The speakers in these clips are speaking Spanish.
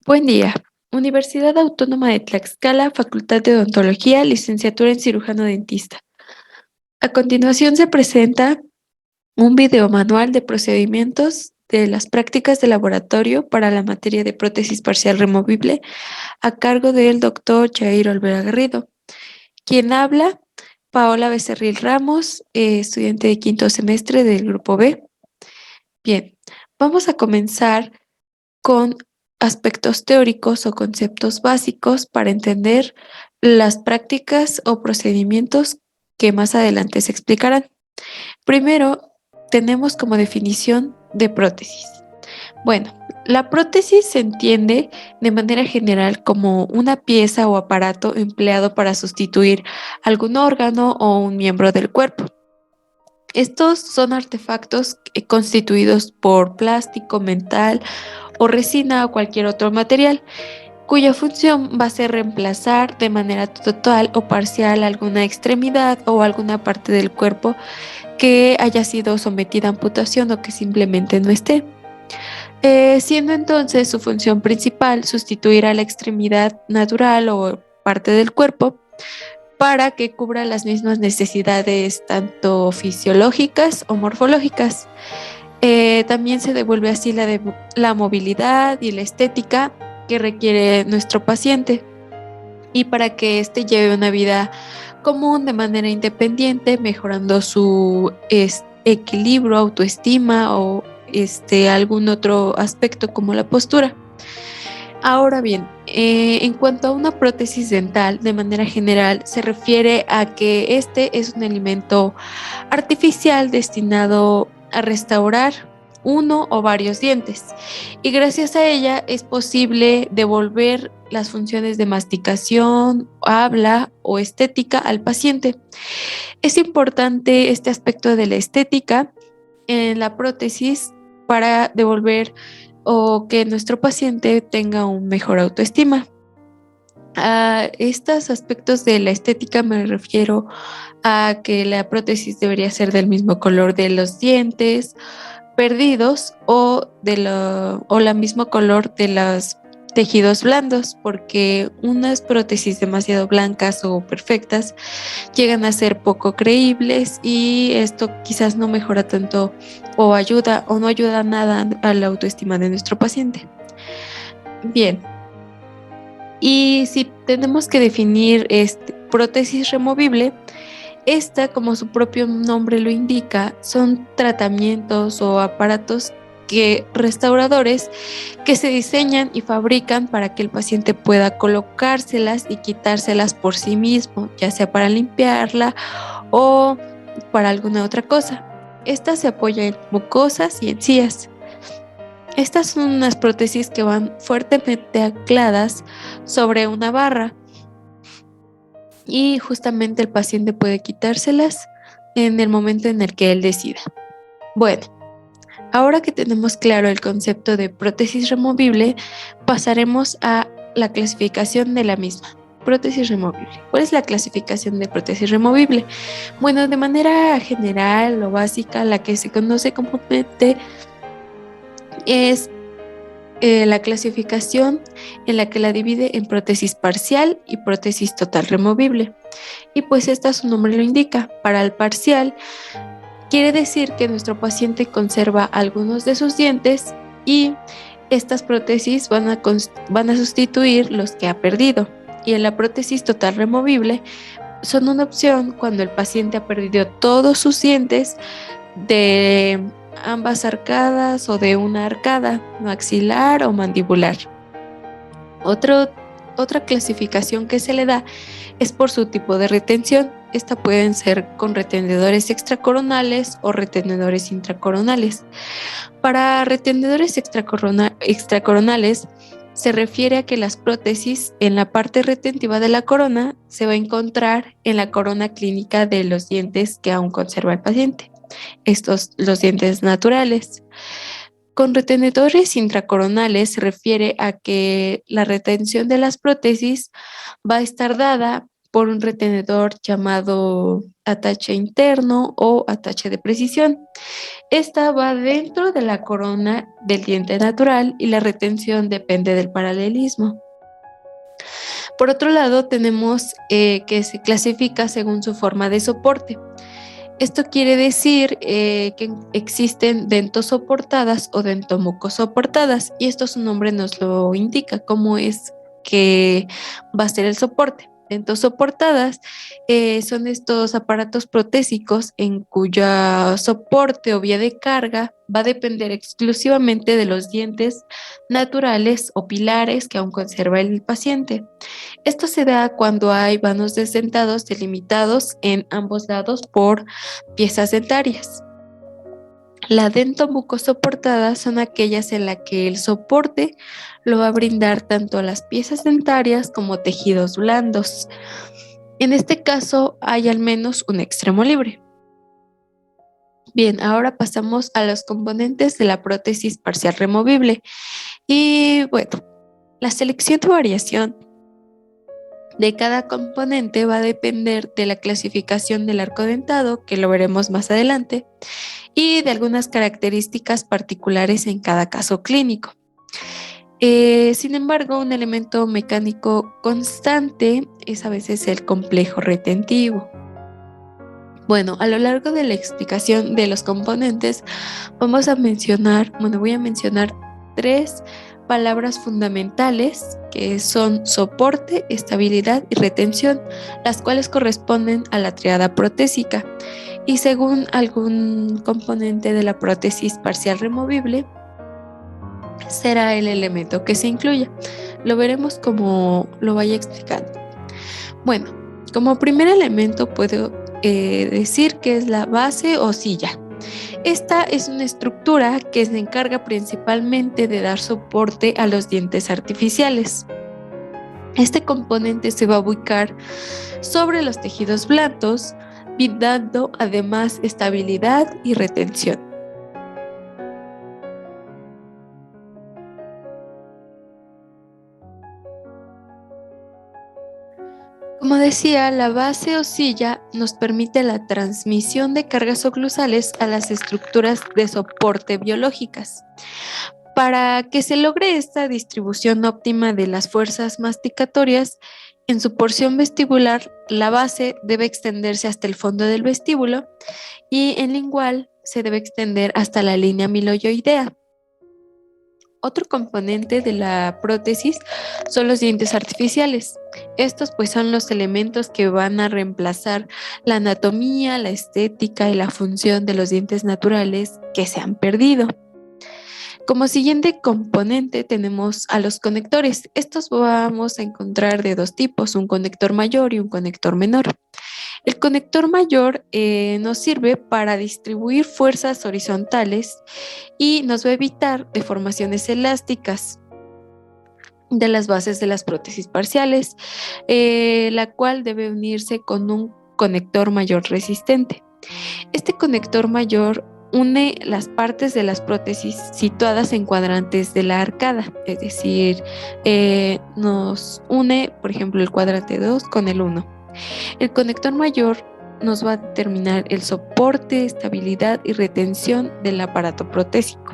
Buen día. Universidad Autónoma de Tlaxcala, Facultad de Odontología, licenciatura en cirujano dentista. A continuación se presenta un video manual de procedimientos de las prácticas de laboratorio para la materia de prótesis parcial removible a cargo del doctor Jair Olvera Garrido. Quien habla, Paola Becerril Ramos, estudiante de quinto semestre del grupo B. Bien, vamos a comenzar con aspectos teóricos o conceptos básicos para entender las prácticas o procedimientos que más adelante se explicarán. Primero, tenemos como definición de prótesis. Bueno, la prótesis se entiende de manera general como una pieza o aparato empleado para sustituir algún órgano o un miembro del cuerpo. Estos son artefactos constituidos por plástico, metal o resina o cualquier otro material, cuya función va a ser reemplazar de manera total o parcial alguna extremidad o alguna parte del cuerpo que haya sido sometida a amputación o que simplemente no esté. Siendo entonces su función principal sustituir a la extremidad natural o parte del cuerpo para que cubra las mismas necesidades tanto fisiológicas o morfológicas. También se devuelve así la movilidad y la estética que requiere nuestro paciente y para que éste lleve una vida común de manera independiente, mejorando su equilibrio, autoestima o algún otro aspecto como la postura. Ahora bien, en cuanto a una prótesis dental, de manera general, se refiere a que este es un alimento artificial destinado a restaurar uno o varios dientes y gracias a ella es posible devolver las funciones de masticación, habla o estética al paciente. Es importante este aspecto de la estética en la prótesis para devolver o que nuestro paciente tenga un mejor autoestima. A estos aspectos de la estética me refiero a que la prótesis debería ser del mismo color de los dientes perdidos o la mismo color de los tejidos blandos, porque unas prótesis demasiado blancas o perfectas llegan a ser poco creíbles y esto quizás no mejora tanto o ayuda o no ayuda nada a la autoestima de nuestro paciente. Bien, y si tenemos que definir prótesis removible, esta, como su propio nombre lo indica, son tratamientos o aparatos restauradores que se diseñan y fabrican para que el paciente pueda colocárselas y quitárselas por sí mismo, ya sea para limpiarla o para alguna otra cosa. Esta se apoya en mucosas y encías. Estas son unas prótesis que van fuertemente ancladas sobre una barra y justamente el paciente puede quitárselas en el momento en el que él decida. Bueno, ahora que tenemos claro el concepto de prótesis removible, pasaremos a la clasificación de la misma. Prótesis removible. ¿Cuál es la clasificación de prótesis removible? Bueno, de manera general o básica, la que se conoce comúnmente es la clasificación en la que la divide en prótesis parcial y prótesis total removible. Y pues esta su nombre lo indica. Para el parcial, quiere decir que nuestro paciente conserva algunos de sus dientes y estas prótesis van a sustituir los que ha perdido. Y en la prótesis total removible son una opción cuando el paciente ha perdido todos sus dientes de ambas arcadas o de una arcada, maxilar o mandibular. Otra clasificación que se le da es por su tipo de retención. Esta pueden ser con retenedores extracoronales o retenedores intracoronales. Para retenedores extracoronales se refiere a que las prótesis en la parte retentiva de la corona se va a encontrar en la corona clínica de los dientes que aún conserva el paciente. Los dientes naturales. Con retenedores intracoronales se refiere a que la retención de las prótesis va a estar dada por un retenedor llamado atache interno o atache de precisión. Esta va dentro de la corona del diente natural y la retención depende del paralelismo. Por otro lado, tenemos que se clasifica según su forma de soporte. Esto quiere decir que existen dentosoportadas o dentomucosoportadas, y esto su nombre nos lo indica, cómo es que va a ser el soporte. Dentosoportadas son estos aparatos protésicos en cuya soporte o vía de carga va a depender exclusivamente de los dientes naturales o pilares que aún conserva el paciente. Esto se da cuando hay vanos desdentados delimitados en ambos lados por piezas dentarias. La dentomucosoportada son aquellas en las que el soporte lo va a brindar tanto a las piezas dentarias como tejidos blandos. En este caso hay al menos un extremo libre. Bien, ahora pasamos a los componentes de la prótesis parcial removible. Y bueno, la selección de variación de cada componente va a depender de la clasificación del arco dentado, que lo veremos más adelante, y de algunas características particulares en cada caso clínico. Sin embargo, un elemento mecánico constante es a veces el complejo retentivo. Bueno, a lo largo de la explicación de los componentes, voy a mencionar tres palabras fundamentales que son soporte, estabilidad y retención, las cuales corresponden a la triada protésica. Y según algún componente de la prótesis parcial removible, será el elemento que se incluya. Lo veremos como lo vaya explicando. Bueno, como primer elemento puedo decir que es la base o silla. Esta es una estructura que se encarga principalmente de dar soporte a los dientes artificiales. Este componente se va a ubicar sobre los tejidos blandos, dando además estabilidad y retención. Como decía, la base o silla nos permite la transmisión de cargas oclusales a las estructuras de soporte biológicas. Para que se logre esta distribución óptima de las fuerzas masticatorias, en su porción vestibular, la base debe extenderse hasta el fondo del vestíbulo y en lingual se debe extender hasta la línea miloioidea. Otro componente de la prótesis son los dientes artificiales. Estos pues son los elementos que van a reemplazar la anatomía, la estética y la función de los dientes naturales que se han perdido. Como siguiente componente tenemos a los conectores. Estos vamos a encontrar de dos tipos, un conector mayor y un conector menor. El conector mayor nos sirve para distribuir fuerzas horizontales y nos va a evitar deformaciones elásticas de las bases de las prótesis parciales, la cual debe unirse con un conector mayor resistente. Este conector mayor une las partes de las prótesis situadas en cuadrantes de la arcada, es decir, nos une, por ejemplo, el cuadrante 2 con el 1. El conector mayor nos va a determinar el soporte, estabilidad y retención del aparato protésico.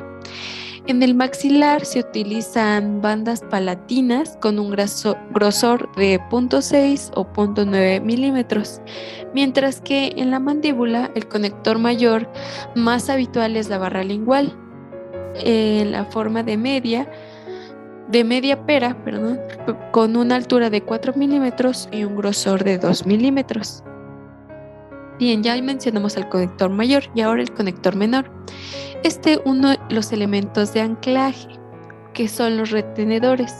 En el maxilar se utilizan bandas palatinas con un grosor de 0.6 o 0.9 milímetros, mientras que en la mandíbula el conector mayor más habitual es la barra lingual, en la forma de media pera, con una altura de 4 milímetros y un grosor de 2 milímetros. Bien, ya mencionamos al conector mayor y ahora el conector menor. Este uno de los elementos de anclaje, que son los retenedores.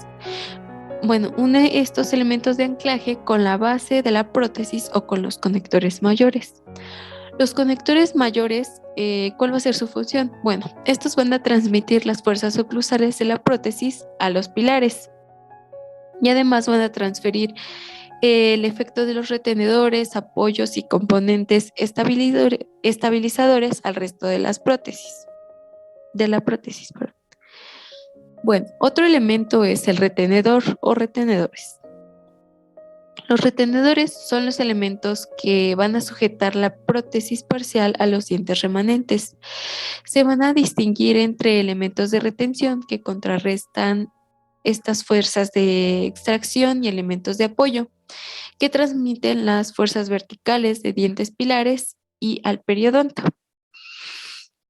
Bueno, une estos elementos de anclaje con la base de la prótesis o con los conectores mayores. Los conectores mayores, ¿cuál va a ser su función? Bueno, estos van a transmitir las fuerzas oclusales de la prótesis a los pilares y además van a transferir el efecto de los retenedores, apoyos y componentes estabilizadores al resto de las prótesis. Perdón. Bueno, otro elemento es el retenedor o retenedores. Los retenedores son los elementos que van a sujetar la prótesis parcial a los dientes remanentes. Se van a distinguir entre elementos de retención que contrarrestan estas fuerzas de extracción y elementos de apoyo que transmiten las fuerzas verticales de dientes pilares y al periodonto.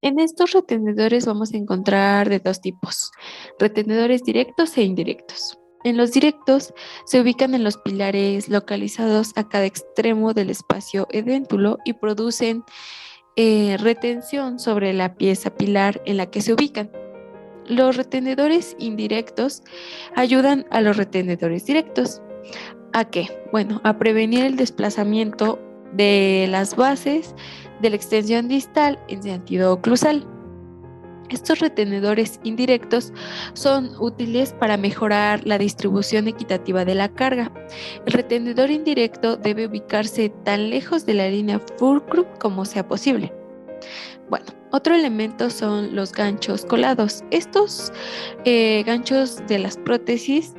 En estos retenedores vamos a encontrar de dos tipos, retenedores directos e indirectos. En los directos se ubican en los pilares localizados a cada extremo del espacio edéntulo y producen retención sobre la pieza pilar en la que se ubican. Los retenedores indirectos ayudan a los retenedores directos. ¿A qué? Bueno, a prevenir el desplazamiento de las bases de la extensión distal en sentido oclusal. Estos retenedores indirectos son útiles para mejorar la distribución equitativa de la carga. El retenedor indirecto debe ubicarse tan lejos de la línea fulcrum como sea posible. Bueno, otro elemento son los ganchos colados. Estos ganchos de las prótesis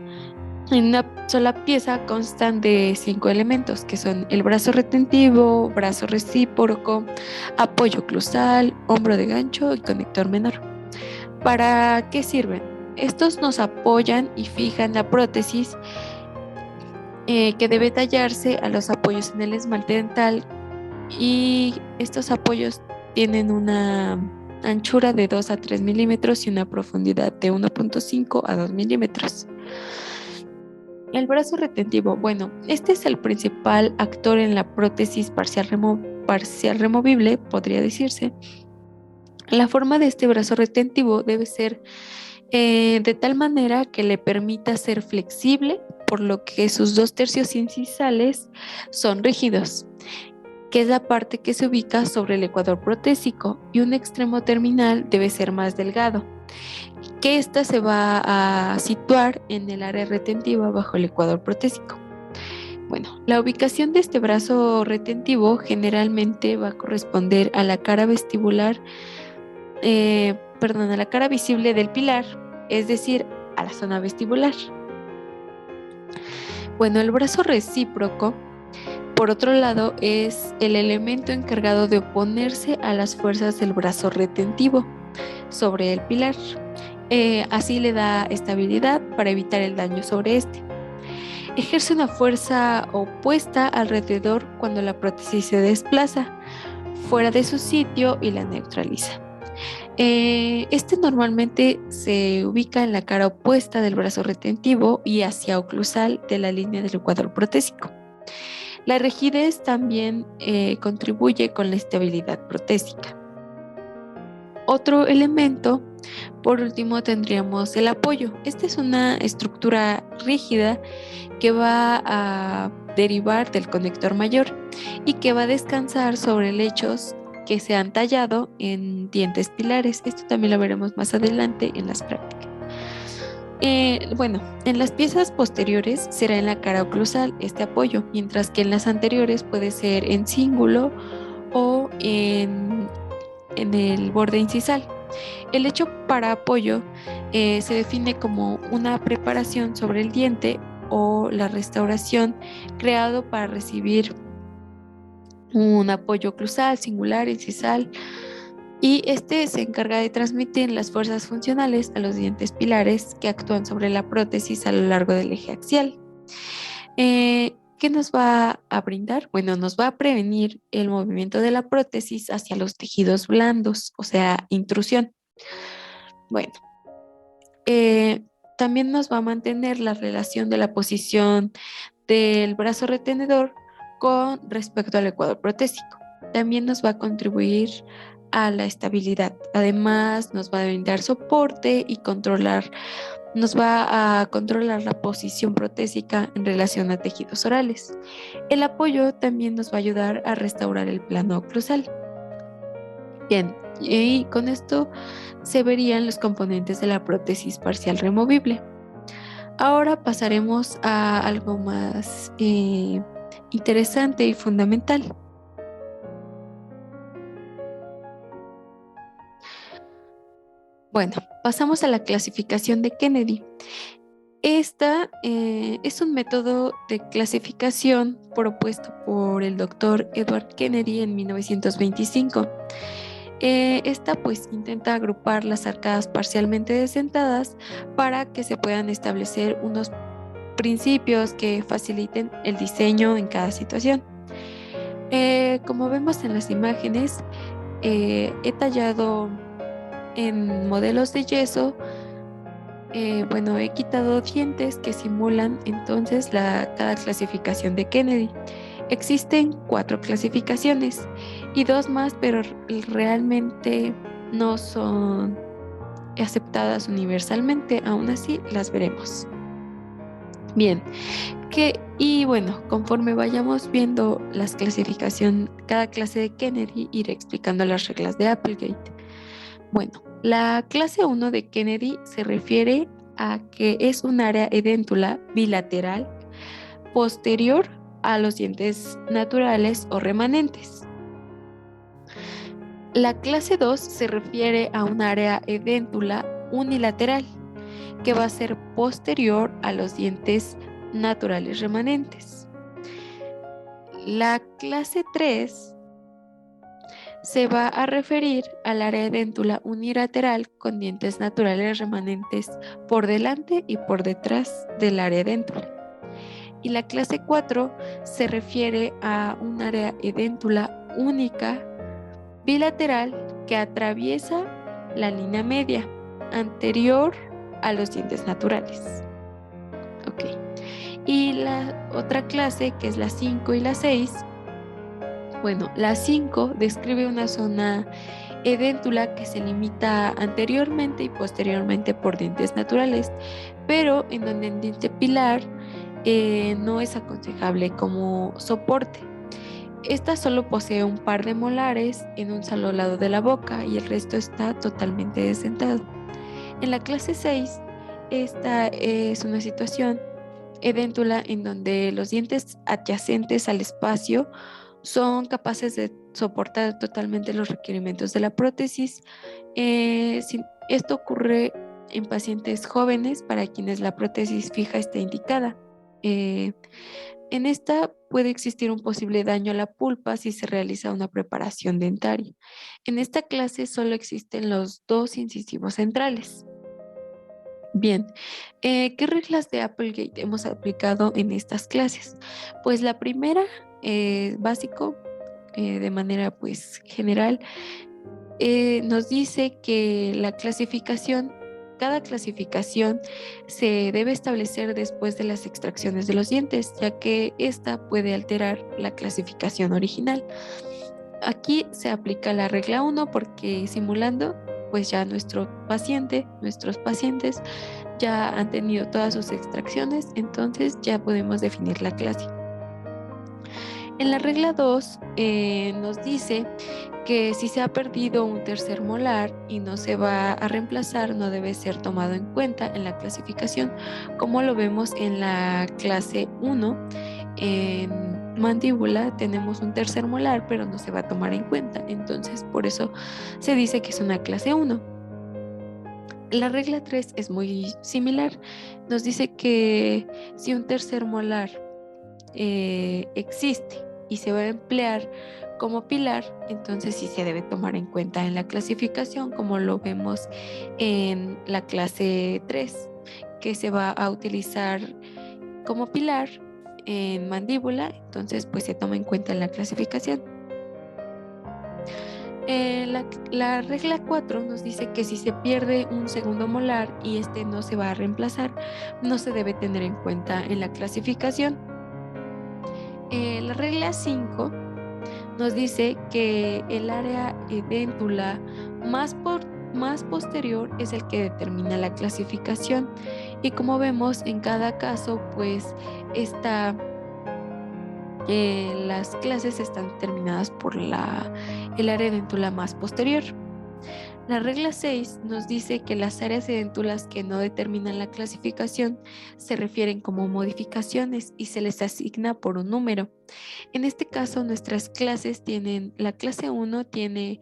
en una sola pieza constan de 5 elementos, que son el brazo retentivo, brazo recíproco, apoyo oclusal, hombro de gancho y conector menor. ¿Para qué sirven? Estos nos apoyan y fijan la prótesis que debe tallarse a los apoyos en el esmalte dental, y estos apoyos tienen una anchura de 2 a 3 milímetros y una profundidad de 1.5 a 2 milímetros. El brazo retentivo, bueno, este es el principal actor en la prótesis parcial removible, podría decirse. La forma de este brazo retentivo debe ser de tal manera que le permita ser flexible, por lo que sus 2/3 incisales son rígidos, que es la parte que se ubica sobre el ecuador protésico, y un extremo terminal debe ser más delgado, que ésta se va a situar en el área retentiva bajo el ecuador protésico. Bueno, la ubicación de este brazo retentivo generalmente va a corresponder a la cara vestibular, a la cara visible del pilar, es decir, a la zona vestibular. Bueno, el brazo recíproco, por otro lado, es el elemento encargado de oponerse a las fuerzas del brazo retentivo sobre el pilar. Así le da estabilidad para evitar el daño sobre este. Ejerce una fuerza opuesta alrededor cuando la prótesis se desplaza fuera de su sitio y la neutraliza. Este normalmente se ubica en la cara opuesta del brazo retentivo y hacia oclusal de la línea del ecuador protésico. La rigidez también contribuye con la estabilidad protésica. Otro elemento, por último, tendríamos el apoyo. Esta es una estructura rígida que va a derivar del conector mayor y que va a descansar sobre lechos que se han tallado en dientes pilares. Esto también lo veremos más adelante en las prácticas. Bueno, en las piezas posteriores será en la cara oclusal este apoyo, mientras que en las anteriores puede ser en cíngulo o en el borde incisal. El lecho para apoyo se define como una preparación sobre el diente o la restauración creado para recibir un apoyo oclusal, singular, incisal, y este se encarga de transmitir las fuerzas funcionales a los dientes pilares que actúan sobre la prótesis a lo largo del eje axial. ¿Qué nos va a brindar? Bueno, nos va a prevenir el movimiento de la prótesis hacia los tejidos blandos, o sea, intrusión. Bueno, también nos va a mantener la relación de la posición del brazo retenedor con respecto al ecuador protésico. También nos va a contribuir a la estabilidad. Además, nos va a brindar soporte y nos va a controlar la posición protésica en relación a tejidos orales. El apoyo también nos va a ayudar a restaurar el plano oclusal. Bien, y con esto se verían los componentes de la prótesis parcial removible. Ahora pasaremos a algo más interesante y fundamental. Bueno, pasamos a la clasificación de Kennedy. Esta es un método de clasificación propuesto por el doctor Edward Kennedy en 1925. Esta pues intenta agrupar las arcadas parcialmente desdentadas para que se puedan establecer unos principios que faciliten el diseño en cada situación. Como vemos en las imágenes, he tallado en modelos de yeso. Bueno, he quitado dientes que simulan entonces cada clasificación de Kennedy. Existen 4 clasificaciones y 2 más, pero realmente no son aceptadas universalmente. Aún así, las veremos. Bien, y bueno, conforme vayamos viendo las clasificación, cada clase de Kennedy, iré explicando las reglas de Applegate. Bueno, la clase 1 de Kennedy se refiere a que es un área edéntula bilateral posterior a los dientes naturales o remanentes. La clase 2 se refiere a un área edéntula unilateral que va a ser posterior a los dientes naturales remanentes. La clase 3 se va a referir al área edéntula unilateral con dientes naturales remanentes por delante y por detrás del área edéntula. Y la clase 4 se refiere a un área edéntula única bilateral que atraviesa la línea media anterior a los dientes naturales. Ok. Y la otra clase, que es la 5 y la 6, bueno, la 5 describe una zona edéntula que se limita anteriormente y posteriormente por dientes naturales, pero en donde el diente pilar no es aconsejable como soporte. Esta solo posee un par de molares en un solo lado de la boca y el resto está totalmente desdentado. En la clase 6, esta es una situación edéntula en donde los dientes adyacentes al espacio son capaces de soportar totalmente los requerimientos de la prótesis. Esto ocurre en pacientes jóvenes para quienes la prótesis fija está indicada. En esta puede existir un posible daño a la pulpa si se realiza una preparación dentaria. En esta clase solo existen los 2 incisivos centrales. Bien, ¿qué reglas de Applegate hemos aplicado en estas clases? Pues la primera, básico, de manera pues general, nos dice que cada clasificación se debe establecer después de las extracciones de los dientes, ya que esta puede alterar la clasificación original. Aquí se aplica la regla 1 porque simulando, pues ya nuestros pacientes ya han tenido todas sus extracciones, entonces ya podemos definir la clase. En la regla 2 nos dice que si se ha perdido un tercer molar y no se va a reemplazar, no debe ser tomado en cuenta en la clasificación, como lo vemos en la clase 1. En mandíbula tenemos un tercer molar, pero no se va a tomar en cuenta, entonces por eso se dice que es una clase 1. La regla 3 es muy similar, nos dice que si un tercer molar existe y se va a emplear como pilar, entonces sí se debe tomar en cuenta en la clasificación, como lo vemos en la clase 3, que se va a utilizar como pilar en mandíbula, entonces pues se toma en cuenta en la clasificación. La regla 4 nos dice que si se pierde un segundo molar y este no se va a reemplazar, no se debe tener en cuenta en la clasificación. La regla 5 nos dice que el área edéntula más posterior es el que determina la clasificación y como vemos en cada caso pues las clases están determinadas por el área edéntula más posterior. La regla 6 nos dice que las áreas edéntulas que no determinan la clasificación se refieren como modificaciones y se les asigna por un número. En este caso, nuestras clases la clase 1 tiene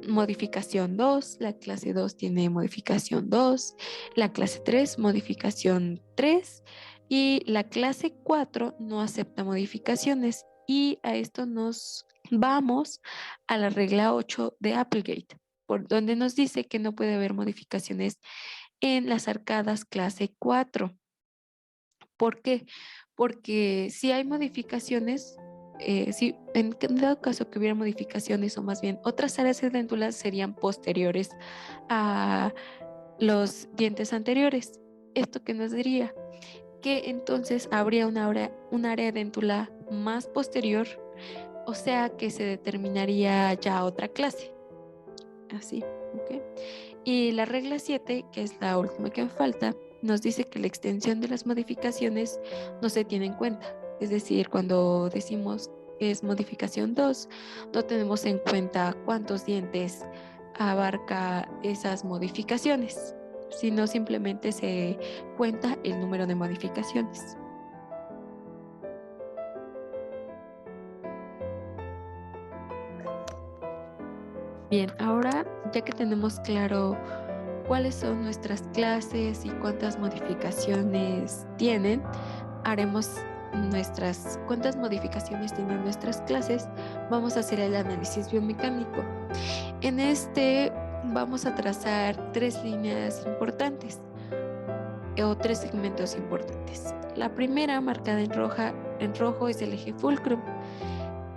modificación 2, la clase 2 tiene modificación 2, la clase 3 modificación 3 y la clase 4 no acepta modificaciones. Y a esto nos vamos a la regla 8 de Applegate, por donde nos dice que no puede haber modificaciones en las arcadas clase 4. ¿Por qué? Porque si hay modificaciones, si en dado caso que hubiera modificaciones o más bien otras áreas edéndulas serían posteriores a los dientes anteriores. ¿Esto qué nos diría? Que entonces habría un área edéntula más posterior, o sea que se determinaría ya otra clase. Así, ¿ok? Y la regla 7, que es la última que me falta, nos dice que la extensión de las modificaciones no se tiene en cuenta. Es decir, cuando decimos que es modificación 2, no tenemos en cuenta cuántos dientes abarca esas modificaciones, sino simplemente se cuenta el número de modificaciones. Bien, ahora ya que tenemos claro cuáles son nuestras clases y cuántas modificaciones tienen, haremos cuántas modificaciones tienen nuestras clases, vamos a hacer el análisis biomecánico. En este vamos a trazar tres líneas importantes o tres segmentos importantes. La primera, marcada en rojo, es el eje fulcrum.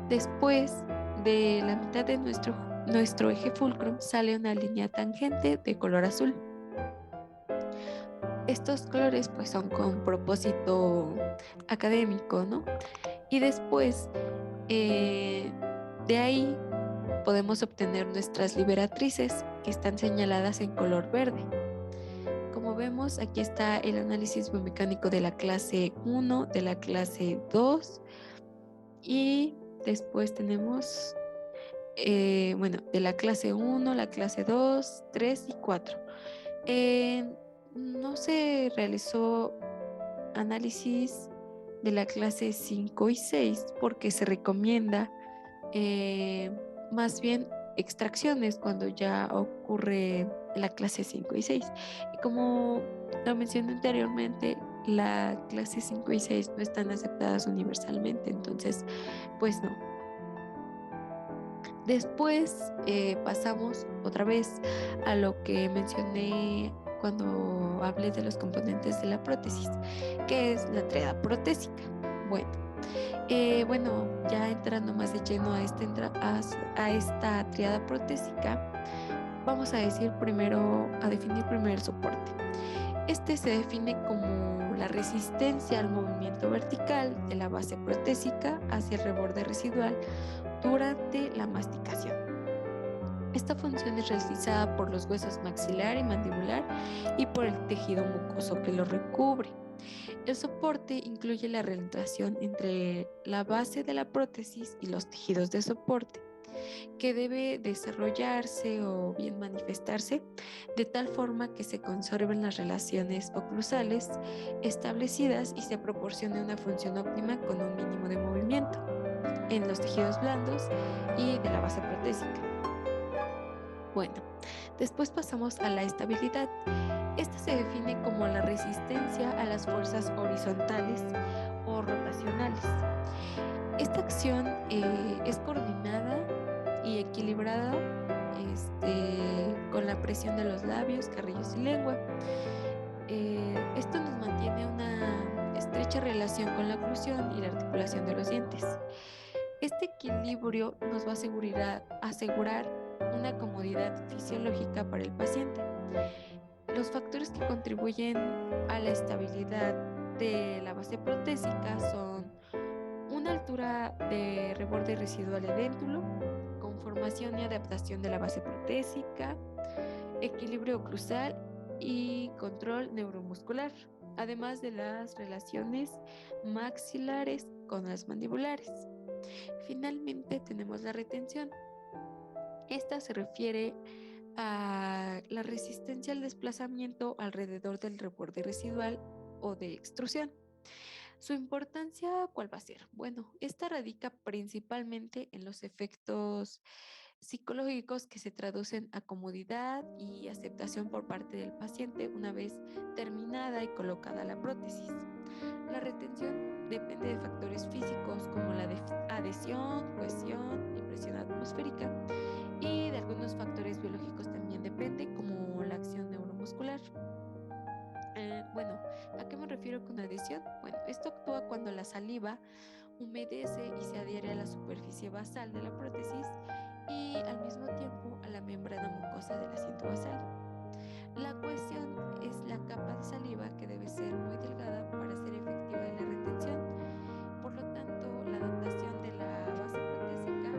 Después de la mitad de nuestro eje fulcrum sale una línea tangente de color azul. Estos colores pues son con propósito académico, ¿no? Y después eh, de ahí podemos obtener nuestras liberatrices que están señaladas en color verde. Como vemos, aquí está el análisis biomecánico de la clase 1, de la clase 2 y después tenemos, bueno, de la clase 1, la clase 2, 3 y 4. Eh, no se realizó análisis de la clase 5 y 6 porque se recomienda eh, más bien extracciones cuando ya ocurre la clase 5 y 6. Y como lo mencioné anteriormente, la clase 5 y 6 no están aceptadas universalmente, entonces, pues no. Después pasamos otra vez a lo que mencioné cuando hablé de los componentes de la prótesis, que es la tríada protésica. Bueno, ya entrando más de lleno a esta tríada protésica, vamos a definir primero el soporte. Este se define como la resistencia al movimiento vertical de la base protésica hacia el reborde residual durante la masticación. Esta función es realizada por los huesos maxilar y mandibular y por el tejido mucoso que lo recubre. El soporte incluye la relación entre la base de la prótesis y los tejidos de soporte, que debe desarrollarse o bien manifestarse de tal forma que se conserven las relaciones oclusales establecidas y se proporcione una función óptima con un mínimo de movimiento en los tejidos blandos y de la base protésica. Bueno, después pasamos a la estabilidad. Esta se define como la resistencia a las fuerzas horizontales o rotacionales. Esta acción es coordinada y equilibrada con la presión de los labios, carrillos y lengua. Esto nos mantiene una estrecha relación con la oclusión y la articulación de los dientes. Este equilibrio nos va a asegurar una comodidad fisiológica para el paciente. Los factores que contribuyen a la estabilidad de la base protésica son una altura de reborde residual edéntulo, conformación y adaptación de la base protésica, equilibrio oclusal y control neuromuscular, además de las relaciones maxilares con las mandibulares. Finalmente tenemos la retención. Esta se refiere a la resistencia al desplazamiento alrededor del reborde residual o de extrusión. Su importancia, ¿cuál va a ser? Bueno, esta radica principalmente en los efectos psicológicos que se traducen a comodidad y aceptación por parte del paciente una vez terminada y colocada la prótesis. La retención depende de factores físicos como la adhesión, cohesión y presión atmosférica, y de algunos factores biológicos también depende, como la acción neuromuscular. Bueno, ¿a qué me refiero con adhesión? Bueno, esto actúa cuando la saliva humedece y se adhiere a la superficie basal de la prótesis y al mismo tiempo a la membrana mucosa del asiento basal. La cohesión es la capa de saliva que debe ser muy delgada para ser efectiva en la retención. Por lo tanto, la adaptación de la base protésica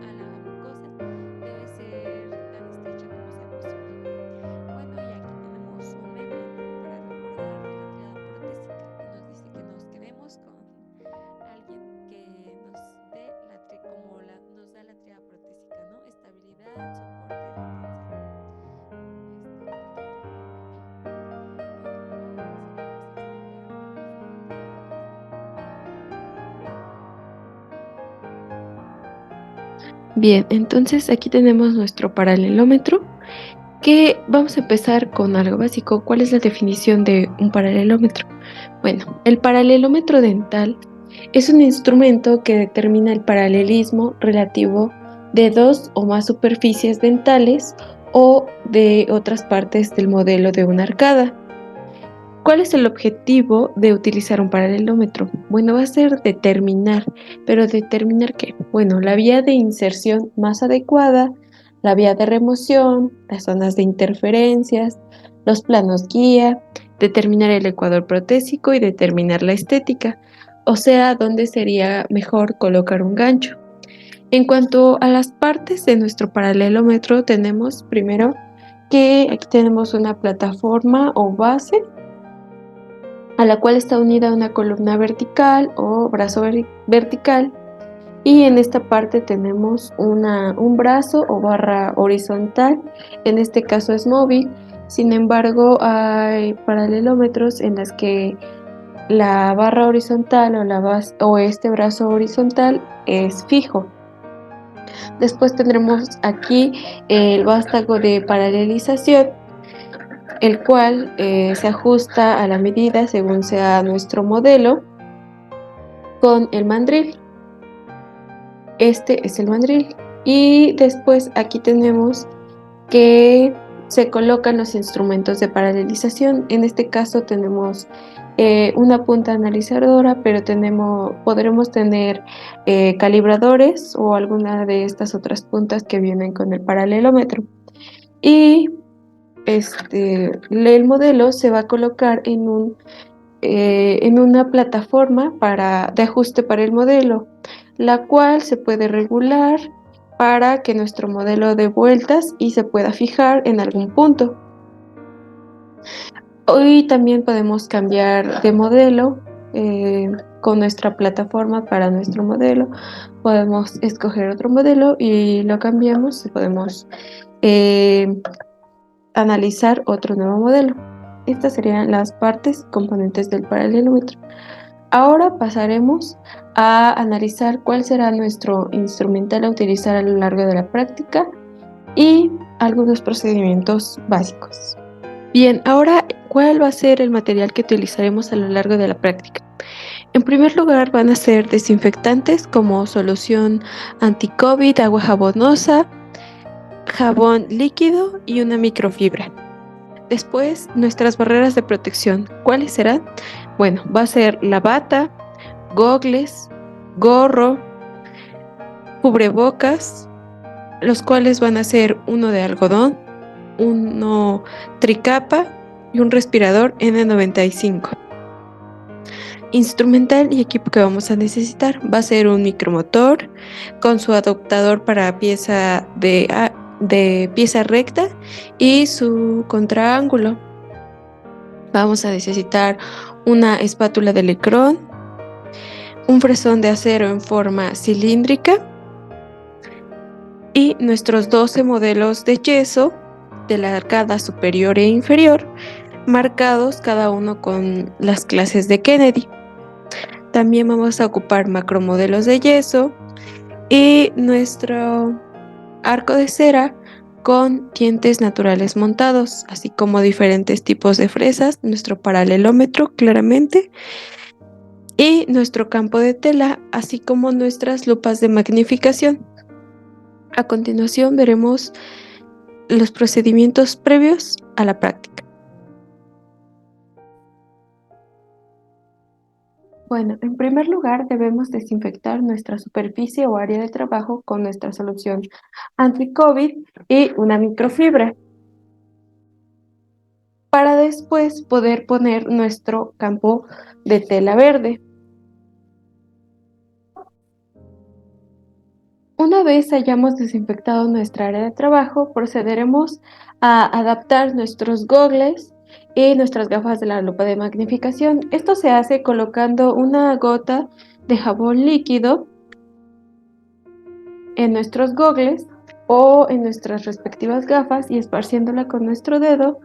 a la mucosa debe ser tan estrecha como sea posible. Bueno, y aquí tenemos un meme, ¿no?, para recordar de la triada protésica, y nos dice que nos quedemos con alguien que nos dé nos da la triada protésica, ¿no? Estabilidad, soporte, retención. Aquí otro meme. Bien, entonces aquí tenemos nuestro paralelómetro, que vamos a empezar con algo básico. ¿Cuál es la definición de un paralelómetro? Bueno, el paralelómetro dental es un instrumento que determina el paralelismo relativo de dos o más superficies dentales o de otras partes del modelo de una arcada. ¿Cuál es el objetivo de utilizar un paralelómetro? Bueno, va a ser determinar, pero ¿determinar qué? Bueno, la vía de inserción más adecuada, la vía de remoción, las zonas de interferencias, los planos guía, determinar el ecuador protésico y determinar la estética, o sea, dónde sería mejor colocar un gancho. En cuanto a las partes de nuestro paralelómetro, tenemos primero que aquí tenemos una plataforma o base a la cual está unida una columna vertical o brazo vertical, y en esta parte tenemos un brazo o barra horizontal. En este caso es móvil. Sin embargo, hay paralelómetros en las que la barra horizontal o este brazo horizontal es fijo. Después tendremos aquí el vástago de paralelización, el cual se ajusta a la medida según sea nuestro modelo con el mandril. Este es el mandril. Y después aquí tenemos que se colocan los instrumentos de paralelización. En este caso tenemos una punta analizadora, pero podremos tener calibradores o alguna de estas otras puntas que vienen con el paralelómetro. Y el modelo se va a colocar en una plataforma de ajuste para el modelo, la cual se puede regular para que nuestro modelo dé vueltas y se pueda fijar en algún punto. Hoy también podemos cambiar de modelo con nuestra plataforma para nuestro modelo. Podemos escoger otro modelo y lo cambiamos y podemos analizar otro nuevo modelo. Estas serían las partes componentes del paralelómetro. Ahora pasaremos a analizar cuál será nuestro instrumental a utilizar a lo largo de la práctica y algunos procedimientos básicos. Bien, ahora, ¿cuál va a ser el material que utilizaremos a lo largo de la práctica? En primer lugar, van a ser desinfectantes como solución anti-COVID, agua jabonosa, jabón líquido y una microfibra. Después, nuestras barreras de protección. ¿Cuáles serán? Bueno, va a ser la bata, gogles, gorro, cubrebocas, los cuales van a ser uno de algodón, uno tricapa y un respirador N95. Instrumental y equipo que vamos a necesitar va a ser un micromotor con su adaptador para pieza de pieza recta y su contraángulo. Vamos a necesitar una espátula de licrón, un fresón de acero en forma cilíndrica y nuestros 12 modelos de yeso de la arcada superior e inferior, marcados cada uno con las clases de Kennedy. También vamos a ocupar macromodelos de yeso y nuestro arco de cera con dientes naturales montados, así como diferentes tipos de fresas, nuestro paralelómetro claramente, y nuestro campo de tela, así como nuestras lupas de magnificación. A continuación veremos los procedimientos previos a la práctica. Bueno, en primer lugar debemos desinfectar nuestra superficie o área de trabajo con nuestra solución anti-COVID y una microfibra, para después poder poner nuestro campo de tela verde. Una vez hayamos desinfectado nuestra área de trabajo, procederemos a adaptar nuestros gogles y nuestras gafas de la lupa de magnificación. Esto se hace colocando una gota de jabón líquido en nuestros gogles o en nuestras respectivas gafas y esparciéndola con nuestro dedo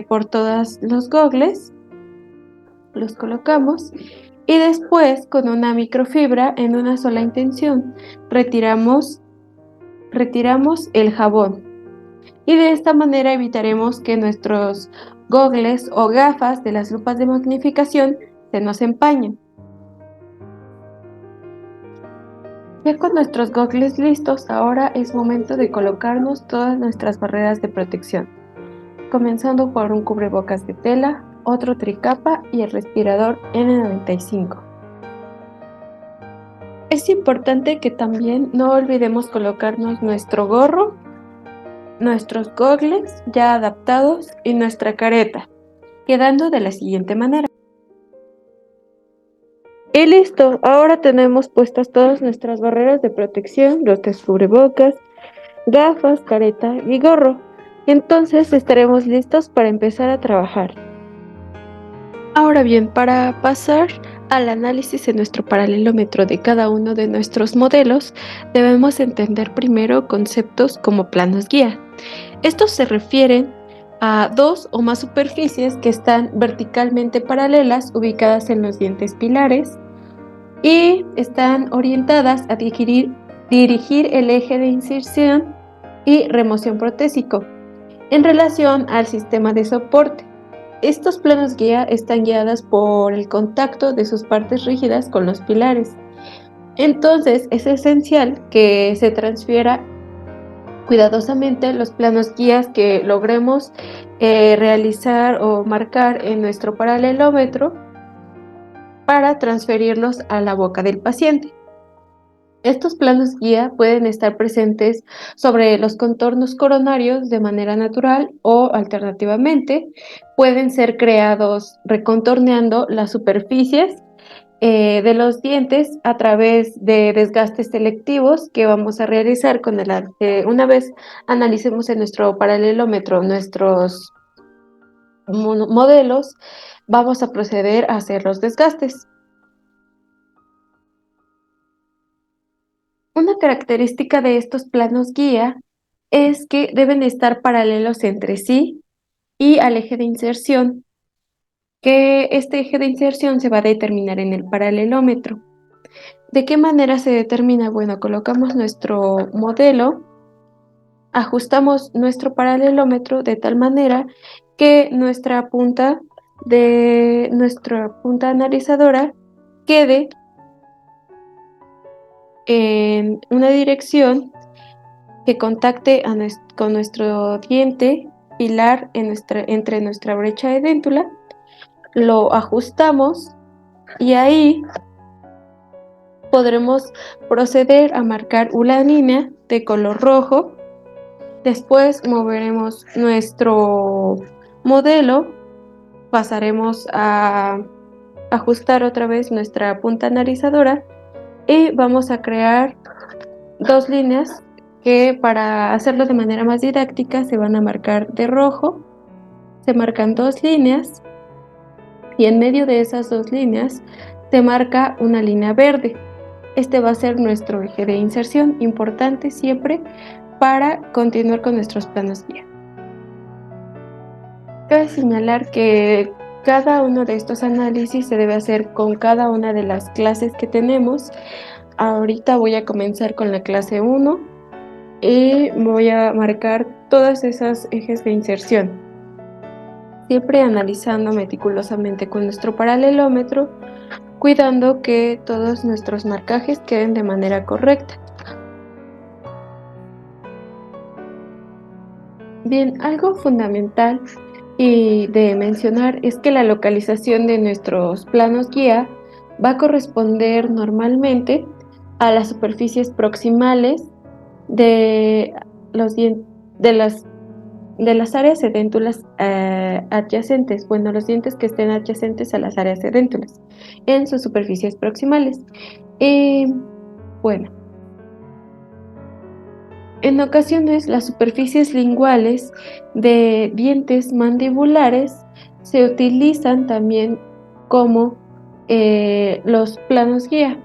por todos los gogles. Los colocamos y después con una microfibra en una sola intención retiramos el jabón y de esta manera evitaremos que nuestros gogles o gafas de las lupas de magnificación se nos empañen. Ya con nuestros gogles listos, ahora es momento de colocarnos todas nuestras barreras de protección, comenzando por un cubrebocas de tela, otro tricapa y el respirador N95. Es importante que también no olvidemos colocarnos nuestro gorro, nuestros gogles ya adaptados y nuestra careta, quedando de la siguiente manera. Y listo, ahora tenemos puestas todas nuestras barreras de protección, los tres cubrebocas, gafas, careta y gorro. Entonces estaremos listos para empezar a trabajar. Ahora bien, para pasar al análisis de nuestro paralelómetro de cada uno de nuestros modelos, debemos entender primero conceptos como planos guía. Estos se refieren a dos o más superficies que están verticalmente paralelas ubicadas en los dientes pilares y están orientadas a dirigir el eje de inserción y remoción protésico en relación al sistema de soporte. Estos planos guía están guiadas por el contacto de sus partes rígidas con los pilares. Entonces es esencial que se transfiera cuidadosamente los planos guías que logremos realizar o marcar en nuestro paralelómetro para transferirlos a la boca del paciente. Estos planos guía pueden estar presentes sobre los contornos coronarios de manera natural o alternativamente pueden ser creados recontorneando las superficies de los dientes a través de desgastes selectivos que vamos a realizar una vez analicemos en nuestro paralelómetro nuestros modelos, vamos a proceder a hacer los desgastes. Una característica de estos planos guía es que deben estar paralelos entre sí y al eje de inserción, que este eje de inserción se va a determinar en el paralelómetro. ¿De qué manera se determina? Bueno, colocamos nuestro modelo, ajustamos nuestro paralelómetro de tal manera que nuestra punta analizadora quede en una dirección que contacte con nuestro diente pilar entre nuestra brecha de déntula, lo ajustamos y ahí podremos proceder a marcar una línea de color rojo. Después moveremos nuestro modelo, pasaremos a ajustar otra vez nuestra punta analizadora y vamos a crear dos líneas que para hacerlo de manera más didáctica se van a marcar de rojo. Se marcan dos líneas y en medio de esas dos líneas se marca una línea verde. Este va a ser nuestro eje de inserción, importante siempre para continuar con nuestros planos guía. Cabe señalar que cada uno de estos análisis se debe hacer con cada una de las clases que tenemos. Ahorita voy a comenzar con la clase 1 y voy a marcar todos esos ejes de inserción, siempre analizando meticulosamente con nuestro paralelómetro, cuidando que todos nuestros marcajes queden de manera correcta. Bien, algo fundamental y de mencionar es que la localización de nuestros planos guía va a corresponder normalmente a las superficies proximales de los de las áreas edéntulas adyacentes, bueno, los dientes que estén adyacentes a las áreas edéntulas en sus superficies proximales. Bueno, en ocasiones las superficies linguales de dientes mandibulares se utilizan también como los planos guía.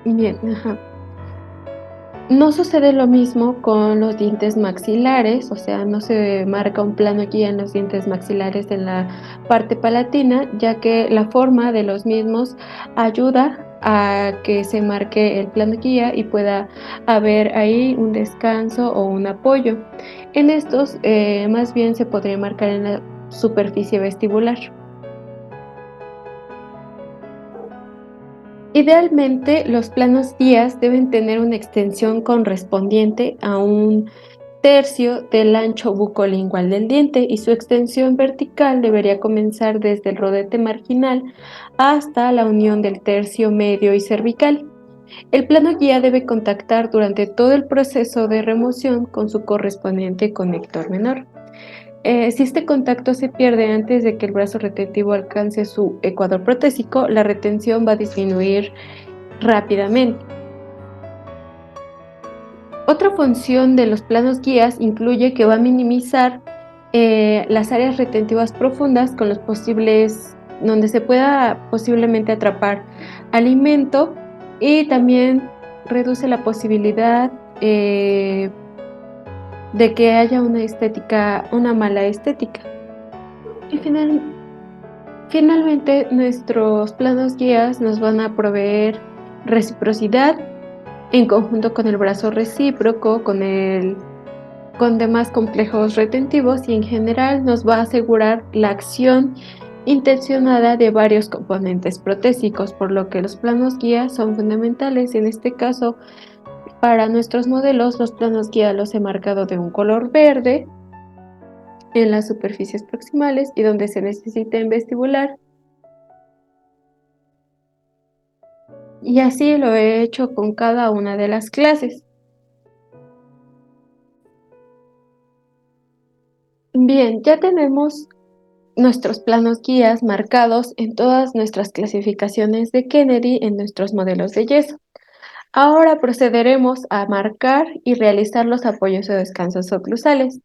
Bien, ajá. No sucede lo mismo con los dientes maxilares, o sea, no se marca un plano guía en los dientes maxilares en la parte palatina, ya que la forma de los mismos ayuda a que se marque el plano guía y pueda haber ahí un descanso o un apoyo. En estos, más bien se podría marcar en la superficie vestibular. Idealmente, los planos guías deben tener una extensión correspondiente a un tercio del ancho bucolingual del diente y su extensión vertical debería comenzar desde el rodete marginal hasta la unión del tercio medio y cervical. El plano guía debe contactar durante todo el proceso de remoción con su correspondiente conector menor. Si este contacto se pierde antes de que el brazo retentivo alcance su ecuador protésico, la retención va a disminuir rápidamente. Otra función de los planos guías incluye que va a minimizar las áreas retentivas profundas con los posibles, donde se pueda posiblemente atrapar alimento, y también reduce la posibilidad de que haya una mala estética. Y finalmente, nuestros planos guías nos van a proveer reciprocidad en conjunto con el brazo recíproco, con demás complejos retentivos, y en general nos va a asegurar la acción intencionada de varios componentes protésicos, por lo que los planos guía son fundamentales. En este caso, para nuestros modelos, los planos guía los he marcado de un color verde en las superficies proximales y donde se necesite en vestibular. Y así lo he hecho con cada una de las clases. Bien, ya tenemos nuestros planos guías marcados en todas nuestras clasificaciones de Kennedy en nuestros modelos de yeso. Ahora procederemos a marcar y realizar los apoyos o descansos oclusales.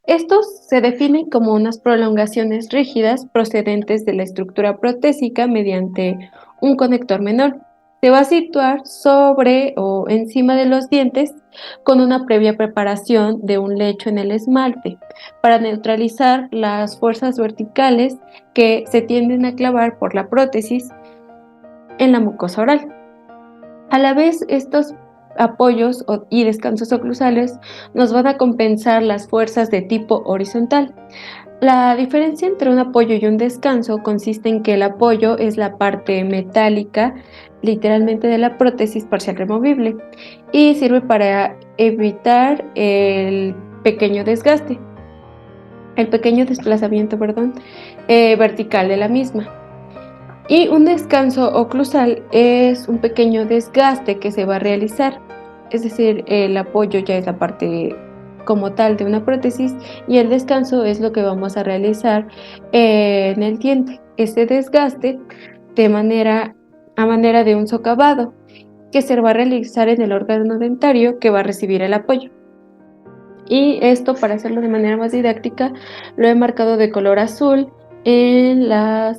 Estos se definen como unas prolongaciones rígidas procedentes de la estructura protésica mediante un conector menor. Se va a situar sobre o encima de los dientes con una previa preparación de un lecho en el esmalte para neutralizar las fuerzas verticales que se tienden a clavar por la prótesis en la mucosa oral. A la vez, estos apoyos y descansos oclusales nos van a compensar las fuerzas de tipo horizontal. La diferencia entre un apoyo y un descanso consiste en que el apoyo es la parte metálica, literalmente, de la prótesis parcial removible, y sirve para evitar el pequeño desplazamiento, vertical de la misma. Y un descanso oclusal es un pequeño desgaste que se va a realizar, es decir, el apoyo ya es la parte como tal de una prótesis y el descanso es lo que vamos a realizar en el diente. Ese desgaste a manera de un socavado que se va a realizar en el órgano dentario que va a recibir el apoyo. Y esto, para hacerlo de manera más didáctica, lo he marcado de color azul en la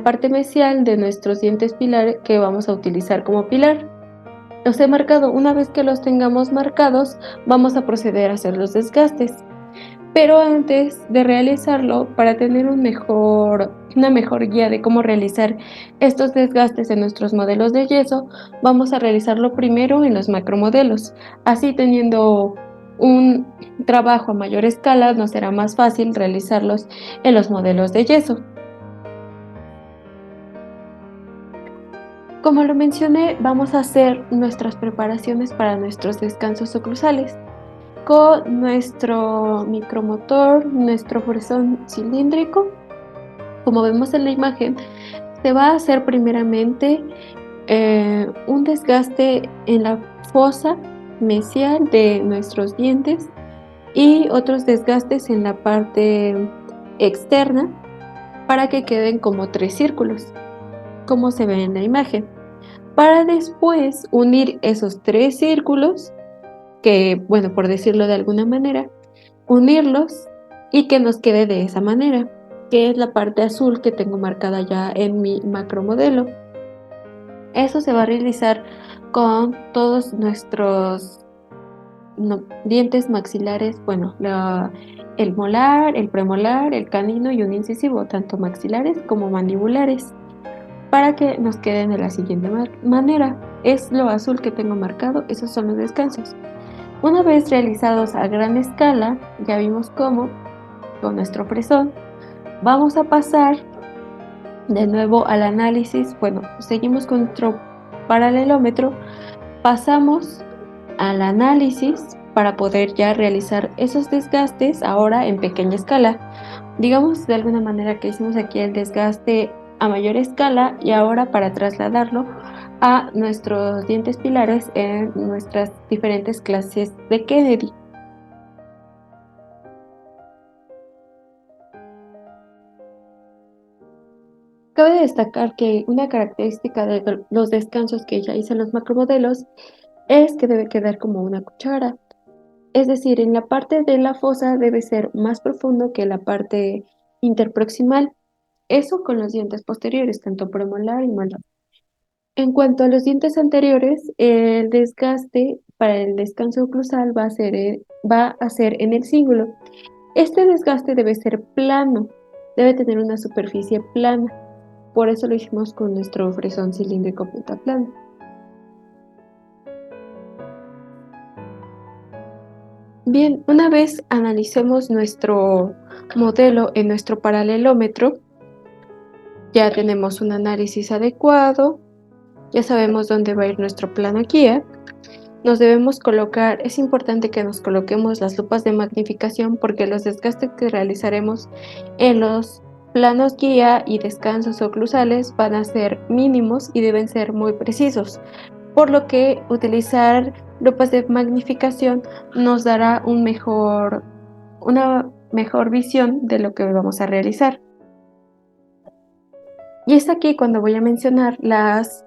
parte mesial de nuestros dientes pilar que vamos a utilizar como pilar. Los he marcado. Una vez que los tengamos marcados, vamos a proceder a hacer los desgastes. Pero antes de realizarlo, para tener una mejor guía de cómo realizar estos desgastes en nuestros modelos de yeso, vamos a realizarlo primero en los macromodelos. Así, teniendo un trabajo a mayor escala, nos será más fácil realizarlos en los modelos de yeso. Como lo mencioné, vamos a hacer nuestras preparaciones para nuestros descansos oclusales con nuestro micromotor, nuestro fresón cilíndrico. Como vemos en la imagen, se va a hacer primeramente un desgaste en la fosa mesial de nuestros dientes y otros desgastes en la parte externa para que queden como 3 círculos, como se ve en la imagen. Para después unir esos 3 círculos, que, bueno, por decirlo de alguna manera, unirlos y que nos quede de esa manera, que es la parte azul que tengo marcada ya en mi macromodelo. Eso se va a realizar con todos nuestros dientes maxilares, bueno, el molar, el premolar, el canino y un incisivo, tanto maxilares como mandibulares, para que nos queden de la siguiente manera. Es lo azul que tengo marcado, esos son los descansos. Una vez realizados a gran escala, ya vimos cómo, con nuestro fresón, vamos a pasar de nuevo al análisis. Bueno, seguimos con nuestro paralelómetro, pasamos al análisis para poder ya realizar esos desgastes ahora en pequeña escala. Digamos de alguna manera que hicimos aquí el desgaste a mayor escala y ahora para trasladarlo a nuestros dientes pilares en nuestras diferentes clases de Kennedy. Cabe destacar que una característica de los descansos que ya hice en los macromodelos es que debe quedar como una cuchara. Es decir, en la parte de la fosa debe ser más profundo que la parte interproximal. Eso con los dientes posteriores, tanto premolar y molar. En cuanto a los dientes anteriores, el desgaste para el descanso oclusal va a ser en el cíngulo. Este desgaste debe ser plano, debe tener una superficie plana. Por eso lo hicimos con nuestro fresón cilíndrico punta plana. Bien, una vez analicemos nuestro modelo en nuestro paralelómetro, ya tenemos un análisis adecuado, ya sabemos dónde va a ir nuestro plano guía. Nos debemos colocar, es importante que nos coloquemos las lupas de magnificación porque los desgastes que realizaremos en los planos guía y descansos oclusales van a ser mínimos y deben ser muy precisos, por lo que utilizar lupas de magnificación nos dará una mejor visión de lo que vamos a realizar. Y es aquí cuando voy a mencionar las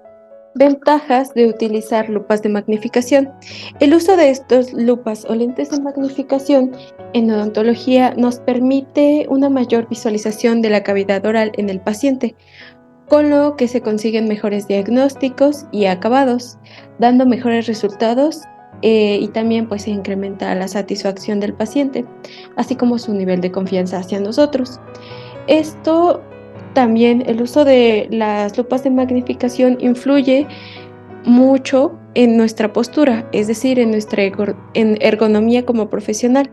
ventajas de utilizar lupas de magnificación. El uso de estas lupas o lentes de magnificación en odontología nos permite una mayor visualización de la cavidad oral en el paciente, con lo que se consiguen mejores diagnósticos y acabados, dando mejores resultados y también pues se incrementa la satisfacción del paciente, así como su nivel de confianza hacia nosotros. Esto también, el uso de las lupas de magnificación influye mucho en nuestra postura, es decir, en nuestra ergonomía como profesional.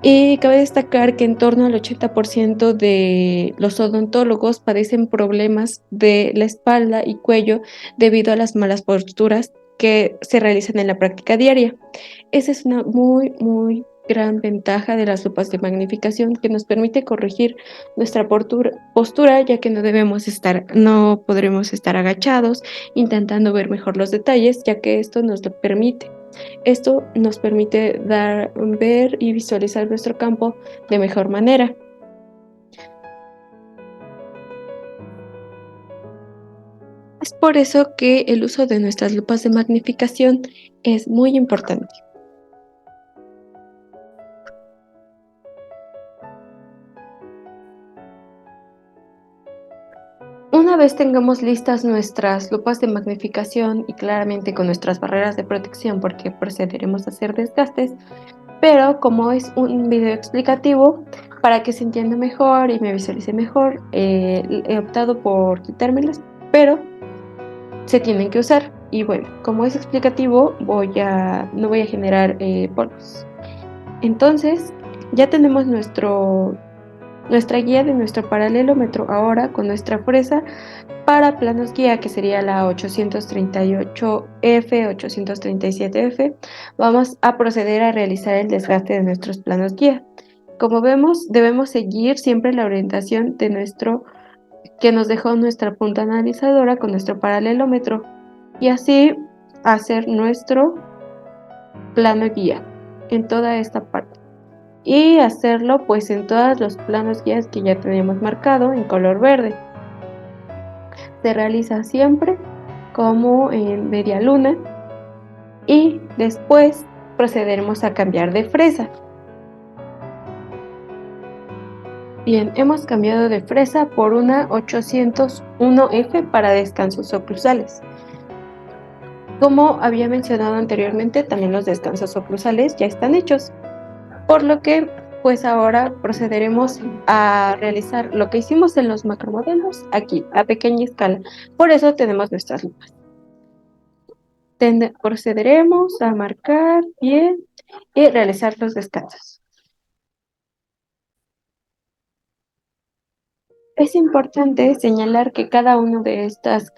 Y cabe destacar que en torno al 80% de los odontólogos padecen problemas de la espalda y cuello debido a las malas posturas que se realizan en la práctica diaria. Esa es una muy gran ventaja de las lupas de magnificación que nos permite corregir nuestra postura, ya que no podremos estar agachados intentando ver mejor los detalles, ya que esto nos lo permite. Esto nos permite ver y visualizar nuestro campo de mejor manera. Es por eso que el uso de nuestras lupas de magnificación es muy importante. Una vez tengamos listas nuestras lupas de magnificación y claramente con nuestras barreras de protección porque procederemos a hacer desgastes, pero como es un video explicativo, para que se entienda mejor y me visualice mejor, he optado por quitármelas, pero se tienen que usar. Y bueno, como es explicativo, no voy a generar polvos. Entonces, ya tenemos nuestra guía de nuestro paralelómetro ahora con nuestra fresa para planos guía, que sería la 838F, 837F. Vamos a proceder a realizar el desgaste de nuestros planos guía. Como vemos, debemos seguir siempre la orientación que nos dejó nuestra punta analizadora con nuestro paralelómetro y así hacer nuestro plano guía en toda esta parte y hacerlo pues en todos los planos guías que ya teníamos marcado en color verde. Se realiza siempre como en media luna y después procederemos a cambiar de fresa. Bien, hemos cambiado de fresa por una 801F para descansos oclusales. Como había mencionado anteriormente, también los descansos oclusales ya están hechos, por lo que pues ahora procederemos a realizar lo que hicimos en los macromodelos aquí a pequeña escala. Por eso tenemos nuestras lupas. Procederemos a marcar bien y realizar los descansos. Es importante señalar que cada una de estas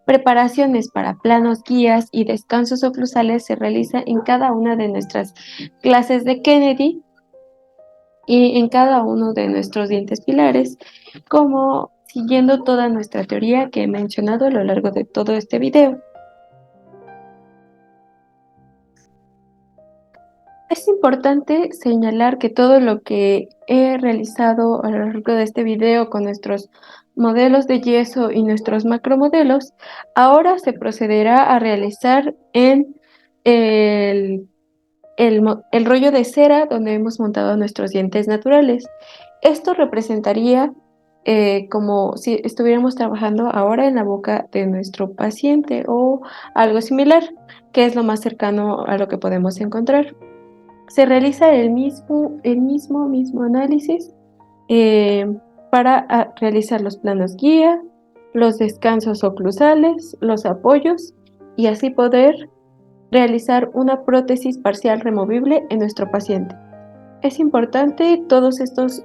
preparaciones para planos guías y descansos oclusales se realiza en cada una de nuestras clases de Kennedy y en cada uno de nuestros dientes pilares, como siguiendo toda nuestra teoría que he mencionado a lo largo de todo este video. Es importante señalar que todo lo que he realizado a lo largo de este video con nuestros modelos de yeso y nuestros macromodelos, ahora se procederá a realizar en el rollo de cera donde hemos montado nuestros dientes naturales. Esto representaría como si estuviéramos trabajando ahora en la boca de nuestro paciente o algo similar, que es lo más cercano a lo que podemos encontrar. Se realiza el mismo análisis para realizar los planos guía, los descansos oclusales, los apoyos y así poder realizar una prótesis parcial removible en nuestro paciente. Es importante todos estos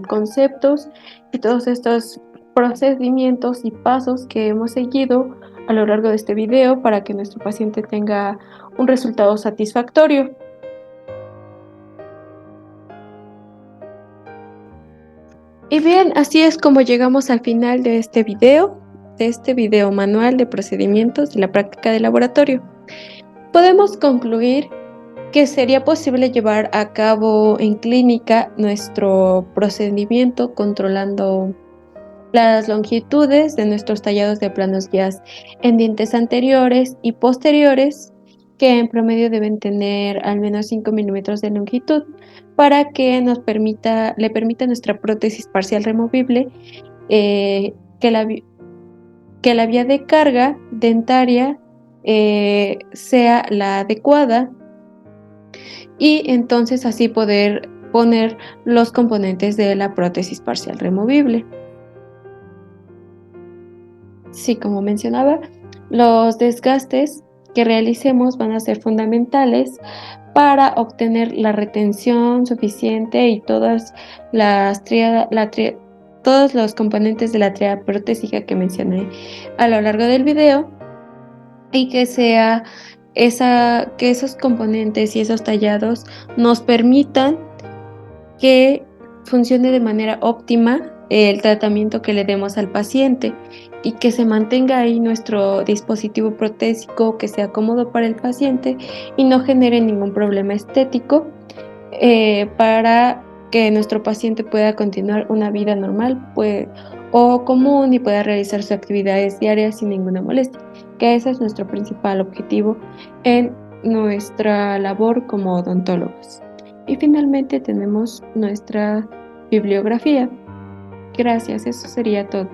conceptos y todos estos procedimientos y pasos que hemos seguido a lo largo de este video para que nuestro paciente tenga un resultado satisfactorio. Y bien, así es como llegamos al final de este video manual de procedimientos de la práctica de laboratorio. Podemos concluir que sería posible llevar a cabo en clínica nuestro procedimiento controlando las longitudes de nuestros tallados de planos guías en dientes anteriores y posteriores, que en promedio deben tener al menos 5 milímetros de longitud, para que le permita a nuestra prótesis parcial removible que la vía de carga dentaria sea la adecuada y entonces así poder poner los componentes de la prótesis parcial removible. Sí, como mencionaba, los desgastes que realicemos van a ser fundamentales para obtener la retención suficiente y todos los componentes de la tríada protésica que mencioné a lo largo del video y que esos componentes y esos tallados nos permitan que funcione de manera óptima el tratamiento que le demos al paciente y que se mantenga ahí nuestro dispositivo protésico, que sea cómodo para el paciente y no genere ningún problema estético para que nuestro paciente pueda continuar una vida normal o común y pueda realizar sus actividades diarias sin ninguna molestia, que ese es nuestro principal objetivo en nuestra labor como odontólogos. Y finalmente tenemos nuestra bibliografía. Gracias, eso sería todo.